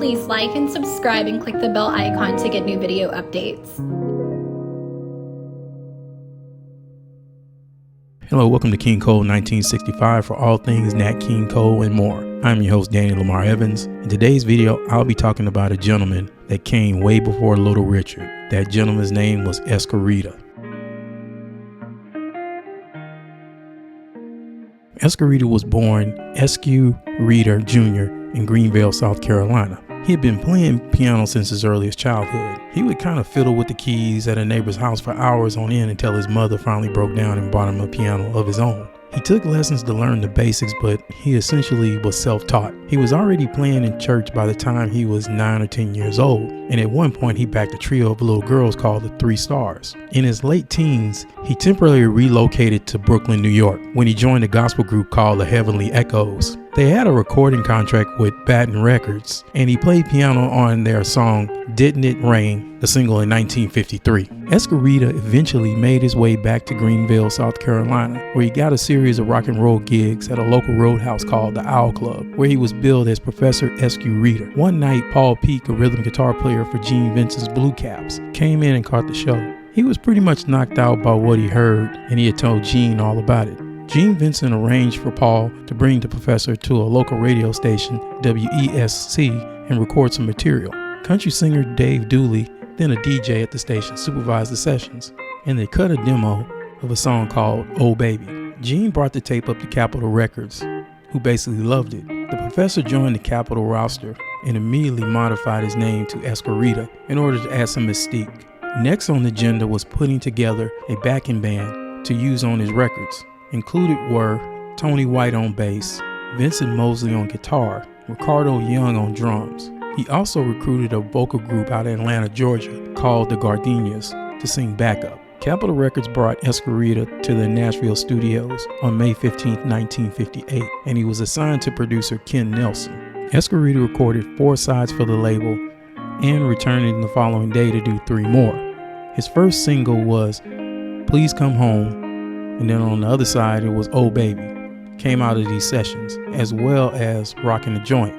please like and subscribe and click the bell icon to get new video updates. Hello, welcome to King Cole 1965 for all things Nat King Cole and more. I'm your host, Danny Lamar Evans. In today's video, I'll be talking about a gentleman that came way before Little Richard. That gentleman's name was Esquerita. Esquerita was born Esquerita Jr. in Greenville, South Carolina. He had been playing piano since his earliest childhood. He would kind of fiddle with the keys at a neighbor's house for hours on end until his mother finally broke down and bought him a piano of his own. He took lessons to learn the basics, but he essentially was self-taught. He was already playing in church by the time he was 9 or 10 years old, and at one point he backed a trio of little girls called the Three Stars. In his late teens, he temporarily relocated to Brooklyn, New York, when he joined a gospel group called the Heavenly Echoes. They had a recording contract with Baton Records, and he played piano on their song Didn't It Rain, the single in 1953. Esquerita eventually made his way back to Greenville, South Carolina, where he got a series of rock and roll gigs at a local roadhouse called the Owl Club, where he was billed as Professor Esquerita. One night, Paul Peek, a rhythm guitar player for Gene Vincent's Blue Caps, came in and caught the show. He was pretty much knocked out by what he heard, and he had told Gene all about it. Gene Vincent arranged for Paul to bring the professor to a local radio station, WESC, and record some material. Country singer Dave Dooley, then a DJ at the station, supervised the sessions, and they cut a demo of a song called Oh Baby. Gene brought the tape up to Capitol Records, who basically loved it. The professor joined the Capitol roster and immediately modified his name to Esquerita in order to add some mystique. Next on the agenda was putting together a backing band to use on his records. Included were Tony White on bass, Vincent Mosley on guitar, Ricardo Young on drums. He also recruited a vocal group out of Atlanta, Georgia, called the Gardenias, to sing backup. Capitol Records brought Esquerita to the Nashville studios on May 15, 1958, and he was assigned to producer Ken Nelson. Esquerita recorded 4 sides for the label and returned the following day to do 3 more. His first single was Please Come Home, and then on the other side, it was Oh Baby, came out of these sessions, as well as Rockin the Joint.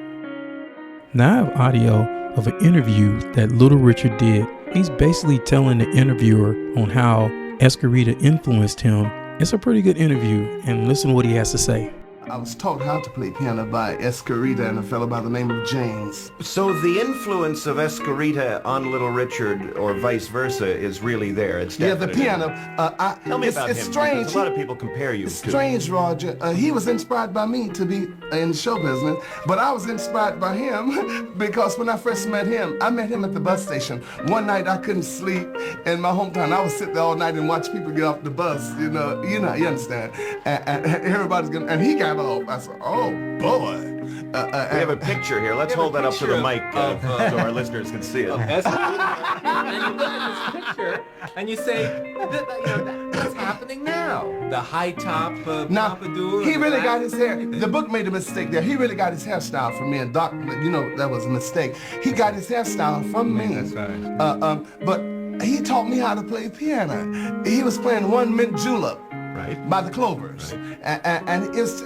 Now I have audio of an interview that Little Richard did. He's basically telling the interviewer on how Esquerita influenced him. It's a pretty good interview, and listen to what he has to say. I was taught how to play piano by Esquerita and a fellow by the name of James. So the influence of Esquerita on Little Richard, or vice versa, is really there. It's definite. Yeah, the piano. Tell me about him. Strange. Because a lot of people compare you It's to. strange, Roger. He was inspired by me to be in the show business, but I was inspired by him because when I first met him at the bus station. One night I couldn't sleep in my hometown. I would sit there all night and watch people get off the bus. You understand? And everybody's gonna. And he got off. I said, oh boy. We have a picture here. Let's hold that up to the mic so our listeners can see it. And you look at this picture and you say, that's happening now. The high top pompadour. He really got his hair. The book made a mistake there. He really got his hairstyle from me, and Doc, that was a mistake. He got his hairstyle from me. That's right. But he taught me how to play piano. He was playing One Mint Julep. Right. By the Clovers. Right. And it's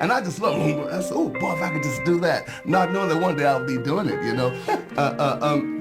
and I just love it. I said, oh boy, if I could just do that. Not knowing that one day I'll be doing it,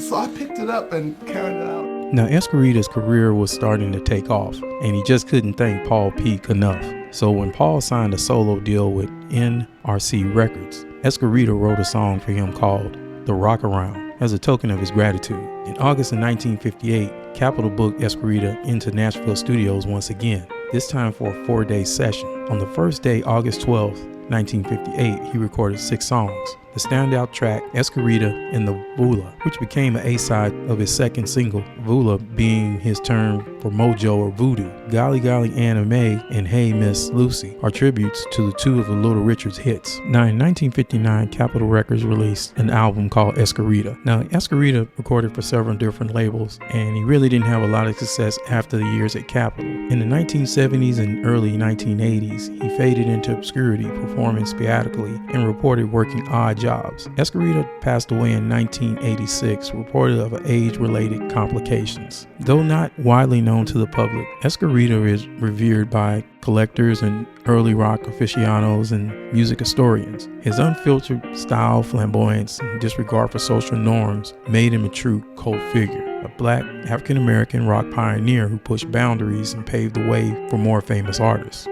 So I picked it up and carried it out. Now, Esquerita's career was starting to take off, and he just couldn't thank Paul Peek enough. So when Paul signed a solo deal with NRC Records, Esquerita wrote a song for him called The Rock Around as a token of his gratitude. In August of 1958, Capitol booked Esquerita into Nashville studios once again, this time for a 4-day session. On the first day, August 12th, 1958, he recorded 6 songs. The standout track, Esquerita and the Vula, which became an A-side of his second single, Vula being his term for mojo or voodoo. Golly Golly Anna Mae and Hey Miss Lucy are tributes to the 2 of the Little Richard's hits. Now in 1959, Capitol Records released an album called Esquerita. Now Esquerita recorded for several different labels, and he really didn't have a lot of success after the years at Capitol. In the 1970s and early 1980s, he faded into obscurity, performing sporadically and reported working odd jobs. Esquerita passed away in 1986, reported of age-related complications. applications. Though not widely known to the public, Esquerita is revered by collectors and early rock aficionados and music historians. His unfiltered style, flamboyance, and disregard for social norms made him a true cult figure, a black African-American rock pioneer who pushed boundaries and paved the way for more famous artists.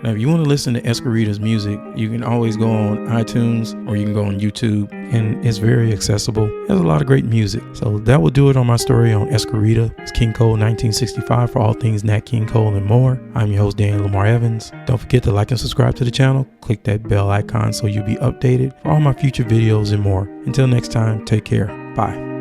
Now, if you want to listen to Esquerita's music, you can always go on iTunes or you can go on YouTube, and it's very accessible. There's a lot of great music. So that will do it on my story on Esquerita. It's King Cole 1965 for all things Nat King Cole and more. I'm your host, Dan Lamar Evans. Don't forget to like and subscribe to the channel. Click that bell icon so you'll be updated for all my future videos and more. Until next time, take care. Bye.